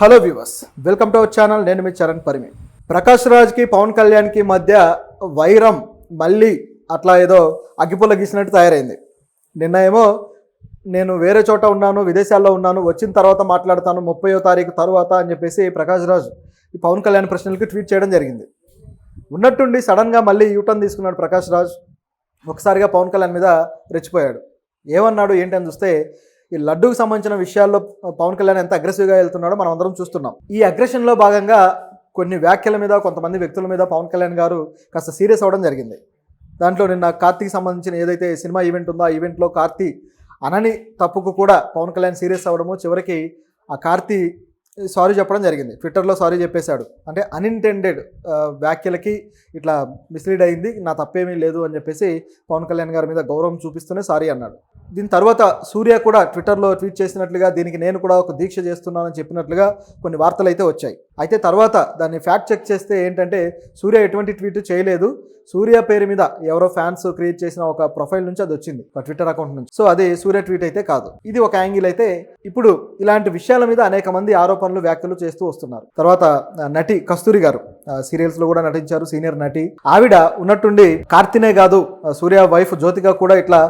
Hello viewers, welcome to our channel. నేను మీ చరణ్ పరిమి. ప్రకాష్ రాజ్కి పవన్ కళ్యాణ్కి మధ్య వైరం మళ్ళీ అట్లా ఏదో అగ్గిపుల్ల గీసినట్టు తయారైంది. నిన్న ఏమో నేను వేరే చోట ఉన్నాను, విదేశాల్లో ఉన్నాను, వచ్చిన తర్వాత మాట్లాడతాను 30వ తారీఖు తర్వాత అని చెప్పేసి ప్రకాష్ రాజ్ ఈ పవన్ కళ్యాణ్ ప్రశ్నలకి ట్వీట్ చేయడం జరిగింది. ఉన్నట్టుండి సడన్గా మళ్ళీ యూటర్న్ తీసుకున్నాడు ప్రకాష్ రాజ్. ఒకసారిగా పవన్ కళ్యాణ్ మీద రెచ్చిపోయాడు. ఏమన్నాడు ఏంటని చూస్తే, ఈ లడ్డూకి సంబంధించిన విషయాల్లో పవన్ కళ్యాణ్ ఎంత అగ్రెసివ్గా వెళ్తున్నాడో మనం అందరం చూస్తున్నాం. ఈ అగ్రెషన్లో భాగంగా కొన్ని వ్యాఖ్యల మీద, కొంతమంది వ్యక్తుల మీద పవన్ కళ్యాణ్ గారు కాస్త సీరియస్ అవ్వడం జరిగింది. దాంట్లో నిన్న కార్తీకి సంబంధించిన ఏదైతే సినిమా ఈవెంట్ ఉందో ఆ ఈవెంట్లో కార్తీ అనని తప్పుకు కూడా పవన్ కళ్యాణ్ సీరియస్ అవ్వడము, చివరికి ఆ కార్తీ సారీ చెప్పడం జరిగింది. ట్విట్టర్లో సారీ చెప్పేశాడు. అంటే అన్ఇంటెండెడ్ వ్యాఖ్యలకి ఇట్లా మిస్లీడ్ అయింది, నా తప్పేమీ లేదు అని చెప్పేసి పవన్ కళ్యాణ్ గారి మీద గౌరవం చూపిస్తూనే సారీ అన్నాడు. దీని తర్వాత సూర్య కూడా ట్విట్టర్లో ట్వీట్ చేసినట్లుగా దీనికి నేను కూడా ఒక దీక్ష చేస్తున్నానని చెప్పినట్లుగా కొన్ని వార్తలు అయితే వచ్చాయి. అయితే తర్వాత దాన్ని ఫ్యాక్ట్ చెక్ చేస్తే ఏంటంటే సూర్య ఎటువంటి ట్వీట్ చేయలేదు. సూర్య పేరు మీద ఎవరో ఫ్యాన్స్ క్రియేట్ చేసిన ఒక ప్రొఫైల్ నుంచి అది వచ్చింది, ఒక ట్విట్టర్ అకౌంట్ నుంచి. సో అది సూర్య ట్వీట్ అయితే కాదు. ఇది ఒక యాంగిల్. అయితే ఇప్పుడు ఇలాంటి విషయాల మీద అనేక మంది ఆరోపణలు, వ్యాఖ్యలు చేస్తూ వస్తున్నారు. తర్వాత నటి కస్తూరి గారు సీరియల్స్ లో కూడా నటించారు, సీనియర్ నటి. ఆవిడ ఉన్నట్టుండి కార్తీనే కాదు, సూర్య వైఫ్ జ్యోతిగా కూడా ఇట్లా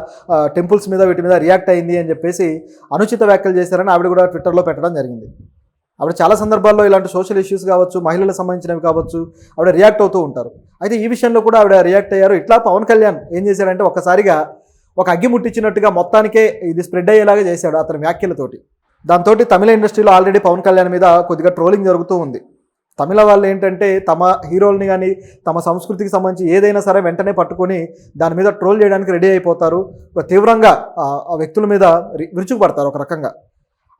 టెంపుల్స్ మీద వీటి మీద రియాక్ట్ అయింది అని చెప్పేసి అనుచిత వ్యాఖ్యలు చేశారని ఆవిడ కూడా ట్విట్టర్లో పెట్టడం జరిగింది. ఆవిడ చాలా సందర్భాల్లో ఇలాంటి సోషల్ ఇష్యూస్ కావచ్చు, మహిళలకు సంబంధించినవి కావచ్చు, ఆవిడ రియాక్ట్ అవుతూ ఉంటారు. అయితే ఈ విషయంలో కూడా ఆవిడ రియాక్ట్ అయ్యారు. ఇట్లా పవన్ కళ్యాణ్ ఏం చేశాడంటే ఒక్కసారిగా ఒక అగ్గి ముట్టించినట్టుగా మొత్తానికే ఇది స్ప్రెడ్ అయ్యేలాగా చేశాడు అతని వ్యాఖ్యలతోటి. దాంతో తమిళ ఇండస్ట్రీలో ఆల్రెడీ పవన్ కళ్యాణ్ మీద కొద్దిగా ట్రోలింగ్ జరుగుతూ ఉంది. తమిళ వాళ్ళు ఏంటంటే తమ హీరోల్ని కానీ తమ సంస్కృతికి సంబంధించి ఏదైనా సరే వెంటనే పట్టుకొని దాని మీద ట్రోల్ చేయడానికి రెడీ అయిపోతారు. తీవ్రంగా ఆ వ్యక్తుల మీద విరుచుకుపడతారు ఒక రకంగా.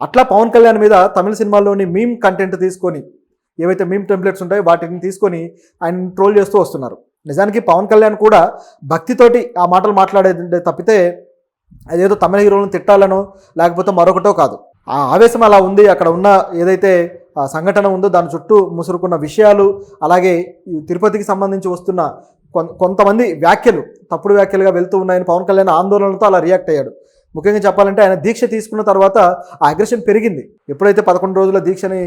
అట్లా పవన్ కళ్యాణ్ మీద తమిళ సినిమాల్లోని మీమ్ కంటెంట్ తీసుకొని, ఏవైతే మీమ్ టెంప్లెట్స్ ఉంటాయో వాటిని తీసుకొని ఆయన ట్రోల్ చేస్తూ వస్తున్నారు. నిజానికి పవన్ కళ్యాణ్ కూడా భక్తితోటి ఆ మాటలు మాట్లాడేది తప్పితే అదేదో తమిళ హీరోలను తిట్టాలనో లేకపోతే మరొకటో కాదు. ఆ ఆవేశం అలా ఉంది. అక్కడ ఉన్న ఏదైతే సంఘటన ఉందో దాని చుట్టూ ముసురుకున్న విషయాలు, అలాగే తిరుపతికి సంబంధించి వస్తున్న కొంతమంది వ్యాఖ్యలు తప్పుడు వ్యాఖ్యలుగా వెళ్తూ ఉన్నాయని పవన్ కళ్యాణ్ ఆందోళనతో అలా రియాక్ట్ అయ్యాడు. ముఖ్యంగా చెప్పాలంటే ఆయన దీక్ష తీసుకున్న తర్వాత ఆ అగ్రెషన్ పెరిగింది. ఎప్పుడైతే 11 రోజుల దీక్షని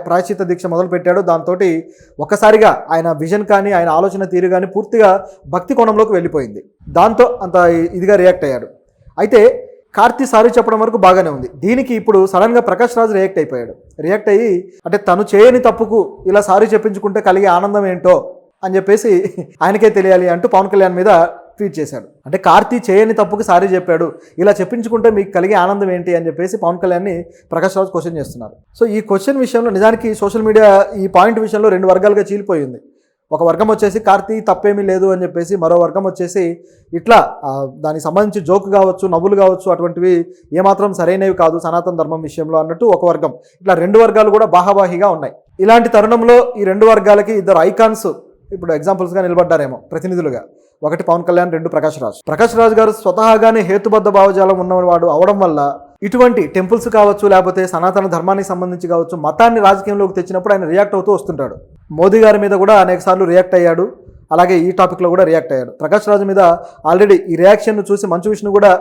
ప్రాయశ్చిత్త దీక్ష మొదలు పెట్టాడో దాంతో ఒక్కసారిగా ఆయన విజన్ కానీ ఆయన ఆలోచన తీరు కానీ పూర్తిగా భక్తి కోణంలోకి వెళ్ళిపోయింది. దాంతో అంత ఇదిగా రియాక్ట్ అయ్యాడు. అయితే కార్తీ సారీ చెప్పడం వరకు బాగానే ఉంది. దీనికి ఇప్పుడు సడన్గా ప్రకాష్ రాజ్ రియాక్ట్ అయిపోయాడు. రియాక్ట్ అయ్యి అంటే తను చేయని తప్పుకు ఇలా సారీ చెప్పించుకుంటే కలిగే ఆనందం ఏంటో అని చెప్పేసి ఆయనకే తెలియాలి అంటూ పవన్ కళ్యాణ్ మీద ట్వీట్ చేశాడు. అంటే కార్తీ చేయని తప్పుకు సారీ చెప్పాడు, ఇలా చెప్పించుకుంటే మీకు కలిగే ఆనందం ఏంటి అని చెప్పేసి పవన్ కళ్యాణ్ని ప్రకాష్ రాజ్ క్వశ్చన్ చేస్తున్నారు. సో ఈ క్వశ్చన్ విషయంలో నిజానికి సోషల్ మీడియా ఈ పాయింట్ విషయంలో 2 వర్గాలుగా చీలిపోయింది. ఒక వర్గం వచ్చేసి కార్తీ తప్పేమీ లేదు అని చెప్పేసి, మరో వర్గం వచ్చేసి ఇట్లా దానికి సంబంధించి జోక్ కావచ్చు, నవ్వులు కావచ్చు, అటువంటివి ఏమాత్రం సరైనవి కాదు సనాతన ధర్మం విషయంలో అన్నట్టు ఒక వర్గం. ఇట్లా 2 వర్గాలు కూడా బాహాబాహిగా ఉన్నాయి. ఇలాంటి తరుణంలో ఈ 2 వర్గాలకి ఇద్దరు ఐకాన్స్ ఇప్పుడు ఎగ్జాంపుల్స్గా నిలబడ్డారేమో ప్రతినిధులుగా. ఒకటి పవన్ కళ్యాణ్, 2 ప్రకాష్ రాజ్. ప్రకాష్ రాజ్ గారు స్వతహాగానే హేతుబద్ధ భావజాలం ఉన్నవాడు అవడం వల్ల ఇటువంటి టెంపుల్స్ కావచ్చు, లేకపోతే సనాతన ధర్మానికి సంబంధించి కావచ్చు, మతాన్ని రాజకీయంలోకి తెచ్చినప్పుడు ఆయన రియాక్ట్ అవుతూ వస్తుంటాడు. మోదీ గారి మీద కూడా అనేక సార్లు రియాక్ట్ అయ్యాడు. అలాగే ఈ టాపిక్లో కూడా రియాక్ట్ అయ్యాడు. ప్రకాష్ రాజ్ మీద ఆల్రెడీ ఈ రియాక్షన్ చూసి మంచు విష్ణు కూడా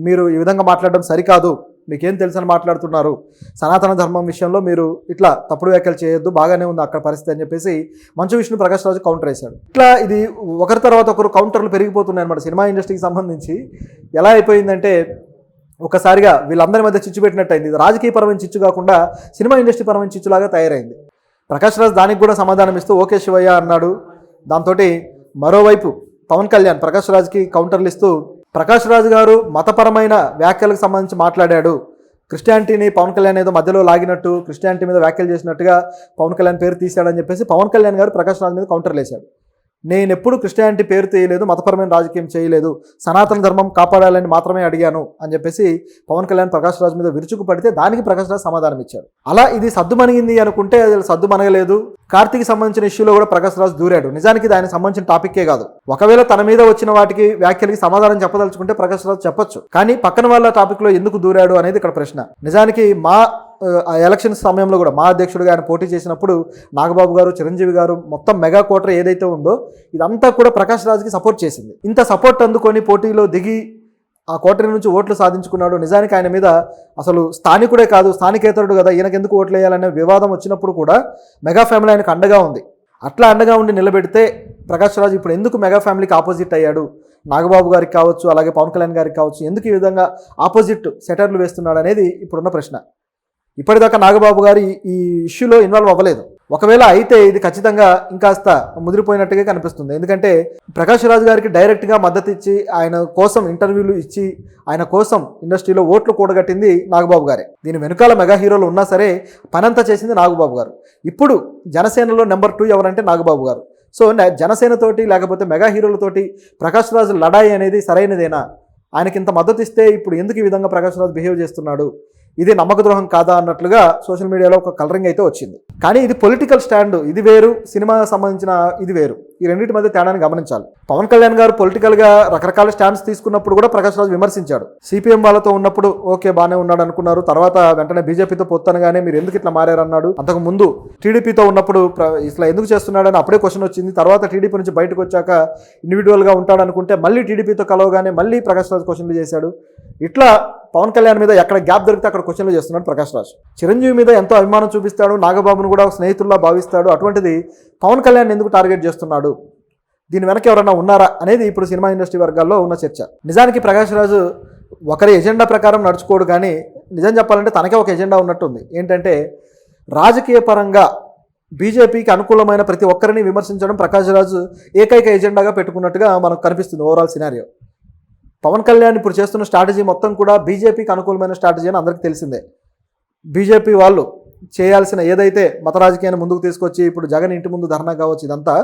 మీరు ఈ విధంగా మాట్లాడడం సరికాదు, మీకేం తెలుసని మాట్లాడుతున్నారు, సనాతన ధర్మం విషయంలో మీరు ఇట్లా తప్పుడు వ్యాఖ్యలు చేయొద్దు, బాగానే ఉంది అక్కడ పరిస్థితి అని చెప్పేసి మంచు విష్ణు ప్రకాష్ రాజు కౌంటర్ వేశాడు. ఇట్లా ఇది ఒకరి తర్వాత ఒకరు కౌంటర్లు పెరిగిపోతున్నాయి అన్నమాట. సినిమా ఇండస్ట్రీకి సంబంధించి ఎలా అయిపోయిందంటే ఒకసారిగా వీళ్ళందరి మధ్య చిచ్చు పెట్టినట్టయింది. ఇది రాజకీయపరమైన చిచ్చు కాకుండా సినిమా ఇండస్ట్రీ పరమైన చిచ్చులాగా తయారైంది. ప్రకాష్ రాజ్ దానికి కూడా సమాధానం ఇస్తూ ఓకే శివయ్య అన్నాడు. దాంతో మరోవైపు పవన్ కళ్యాణ్ ప్రకాష్ రాజ్కి కౌంటర్లు ఇస్తూ, ప్రకాష్ రాజ్ గారు మతపరమైన వ్యాఖ్యలకు సంబంధించి మాట్లాడాడు, క్రిస్టియానిటీని పవన్ కళ్యాణ్ ఏదో మధ్యలో లాగినట్టు, క్రిస్టియానిటీ మీద వ్యాఖ్యలు చేసినట్టుగా పవన్ కళ్యాణ్ పేరు తీశాడని చెప్పేసి పవన్ కళ్యాణ్ గారు ప్రకాష్ రాజ్ మీద కౌంటర్లు వేశాడు. నేను ఎప్పుడు క్రిస్టియానిటీ పేరు తీయలేదు, మతపరమైన రాజకీయం చేయలేదు, సనాతన ధర్మం కాపాడాలని మాత్రమే అడిగాను అని చెప్పేసి పవన్ కళ్యాణ్ ప్రకాష్ రాజ్ మీద విరుచుకు పడితే దానికి ప్రకాష్ రాజ్ సమాధానం ఇచ్చాడు. అలా ఇది సద్దుమణిగింది అనుకుంటే అది సద్దుమణగలేదు. కార్తీకి సంబంధించిన ఇష్యూలో కూడా ప్రకాష్ రాజ్ దూరాడు. నిజానికి దానికి సంబంధించిన టాపిక్కే కాదు. ఒకవేళ తన మీద వచ్చిన వాటికి వ్యాఖ్యలకి సమాధానం చెప్పదలుచుకుంటే ప్రకాష్ రాజ్ చెప్పొచ్చు, కానీ పక్కన వాళ్ళ టాపిక్లో ఎందుకు దూరాడు అనేది ఇక్కడ ప్రశ్న. నిజానికి మా ఎలక్షన్ సమయంలో కూడా మా అధ్యక్షుడిగా ఆయన పోటీ చేసినప్పుడు నాగబాబు గారు, చిరంజీవి గారు మొత్తం మెగా కోటర్ ఏదైతే ఉందో ఇదంతా కూడా ప్రకాష్ రాజ్కి సపోర్ట్ చేసింది. ఇంత సపోర్ట్ అందుకొని పోటీలో దిగి ఆ కోటరీ నుంచి ఓట్లు సాధించుకున్నాడు. నిజానికి ఆయన మీద అసలు స్థానికుడే కాదు, స్థానికేతరుడు కదా, ఈయనకెందుకు ఓట్లు వేయాలనే వివాదం వచ్చినప్పుడు కూడా మెగా ఫ్యామిలీ ఆయనకు అండగా ఉంది. అట్లా అండగా ఉండి నిలబెడితే ప్రకాష్ రాజ్ ఇప్పుడు ఎందుకు మెగా ఫ్యామిలీకి ఆపోజిట్ అయ్యాడు, నాగబాబు గారికి కావచ్చు, అలాగే పవన్ కళ్యాణ్ గారికి కావచ్చు, ఎందుకు ఈ విధంగా ఆపోజిట్ సెటర్లు వేస్తున్నాడు అనేది ఇప్పుడున్న ప్రశ్న. ఇప్పటిదాకా నాగబాబు గారు ఈ ఇష్యూలో ఇన్వాల్వ్ అవ్వలేదు. ఒకవేళ అయితే ఇది ఖచ్చితంగా ఇంకాస్త ముదిరిపోయినట్టుగా కనిపిస్తుంది. ఎందుకంటే ప్రకాష్ రాజ్ గారికి డైరెక్ట్గా మద్దతు ఇచ్చి ఆయన కోసం ఇంటర్వ్యూలు ఇచ్చి ఆయన కోసం ఇండస్ట్రీలో ఓట్లు కూడగట్టింది నాగబాబు గారే. దీని వెనుకాల మెగా హీరోలు ఉన్నా సరే పనంతా చేసింది నాగబాబు గారు. ఇప్పుడు జనసేనలో నెంబర్ 2 ఎవరంటే నాగబాబు గారు. సో జనసేనతోటి లేకపోతే మెగా హీరోలతోటి ప్రకాష్ రాజ్ లడాయి అనేది సరైనదేనా? ఆయనకి ఇంత మద్దతు ఇస్తే ఇప్పుడు ఎందుకు ఈ విధంగా ప్రకాష్ రాజ్ బిహేవ్ చేస్తున్నాడు, ఇది నమ్మక ద్రోహం కాదా అన్నట్లుగా సోషల్ మీడియాలో ఒక కలరింగ్ అయితే వచ్చింది. కానీ ఇది పొలిటికల్ స్టాండ్, ఇది వేరు, సినిమా సంబంధించిన ఇది వేరు. ఈ రెండింటి మధ్య తేడాన్ని గమనించాలి. పవన్ కళ్యాణ్ గారు పొలిటికల్గా రకరకాల స్టాండ్స్ తీసుకున్నప్పుడు కూడా ప్రకాష్ రాజ్ విమర్శించాడు. సిపిఎం వాళ్ళతో ఉన్నప్పుడు ఓకే బాగానే ఉన్నాడు అనుకున్నారు, తర్వాత వెంటనే బీజేపీతో పొత్తనగానే మీరు ఎందుకు ఇట్లా మారారన్నాడు. అంతకు ముందు టీడీపీతో ఉన్నప్పుడు ఇట్లా ఎందుకు చేస్తున్నాడని అప్పుడే క్వశ్చన్ వచ్చింది. తర్వాత టీడీపీ నుంచి బయటకు వచ్చాక ఇండివిజువల్గా ఉంటాడు అనుకుంటే మళ్ళీ టీడీపీతో కలవగానే మళ్ళీ ప్రకాష్ రాజ్ క్వశ్చన్లు చేశాడు. ఇట్లా పవన్ కళ్యాణ్ మీద ఎక్కడ గ్యాప్ దొరికితే అక్కడ క్వశ్చన్లు చేస్తున్నాడు ప్రకాష్ రాజ్. చిరంజీవి మీద ఎంతో అభిమానం చూపిస్తాడు, నాగబాబును కూడా స్నేహితుల్లా భావిస్తాడు. అటువంటిది పవన్ కళ్యాణ్ ఎందుకు టార్గెట్ చేస్తున్నాడు, దీని వెనక ఎవరైనా ఉన్నారా అనేది ఇప్పుడు సినిమా ఇండస్ట్రీ వర్గాల్లో ఉన్న చర్చ. నిజానికి ప్రకాష్ రాజు ఒకరి ఎజెండా ప్రకారం నడుచుకోడు, కానీ నిజం చెప్పాలంటే తనకే ఒక ఎజెండా ఉన్నట్టుంది. ఏంటంటే రాజకీయ పరంగా బీజేపీకి అనుకూలమైన ప్రతి ఒక్కరిని విమర్శించడం ప్రకాష్ రాజు ఏకైక ఎజెండాగా పెట్టుకున్నట్టుగా మనకు కనిపిస్తుంది ఓవరాల్ సినారియో. పవన్ కళ్యాణ్ ఇప్పుడు చేస్తున్న స్ట్రాటజీ మొత్తం కూడా బీజేపీకి అనుకూలమైన స్ట్రాటజీ అని అందరికీ తెలిసిందే. బీజేపీ వాళ్ళు చేయాల్సిన ఏదైతే మత రాజకీయాన్ని ముందుకు తీసుకొచ్చి ఇప్పుడు జగన్ ఇంటి ముందు ధర్నా కావచ్చు, ఇదంతా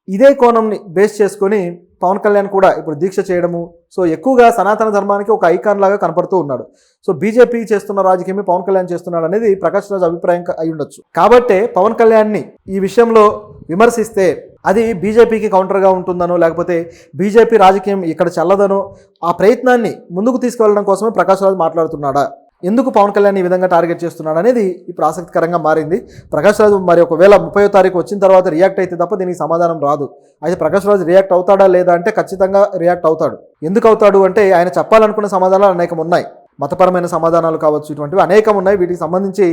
ఇదే కోణంని బేస్ చేసుకొని పవన్ కళ్యాణ్ కూడా ఇప్పుడు దీక్ష చేయడము. సో ఎక్కువగా సనాతన ధర్మానికి ఒక ఐకాన్ లాగా కనపడుతూ ఉన్నాడు. సో బీజేపీ చేస్తున్న రాజకీయమే పవన్ కళ్యాణ్ చేస్తున్నాడు అనేది ప్రకాష్ రాజ్ అభిప్రాయం అయి ఉండొచ్చు. కాబట్టే పవన్ కళ్యాణ్ని ఈ విషయంలో విమర్శిస్తే అది బీజేపీకి కౌంటర్గా ఉంటుందనో లేకపోతే బీజేపీ రాజకీయం ఇక్కడ చల్లదనో ఆ ప్రయత్నాన్ని ముందుకు తీసుకువెళ్ళడం కోసమే ప్రకాష్ రాజ్ మాట్లాడుతున్నాడా, ఎందుకు పవన్ కళ్యాణ్ ఈ విధంగా టార్గెట్ చేస్తున్నాడు అనేది ఇప్పుడు ఆసక్తికరంగా మారింది. ప్రకాష్ రాజ్ మరి ఒకవేళ 30వ తారీఖు వచ్చిన తర్వాత రియాక్ట్ అయితే తప్ప దీనికి సమాధానం రాదు. అయితే ప్రకాష్ రాజ్ రియాక్ట్ అవుతాడా లేదా అంటే ఖచ్చితంగా రియాక్ట్ అవుతాడు. ఎందుకు అవుతాడు అంటే ఆయన చెప్పాలనుకున్న సమాధానాలు అనేకం ఉన్నాయి. మతపరమైన సమాధానాలు కావచ్చు, ఇటువంటివి అనేకం ఉన్నాయి. వీటికి సంబంధించి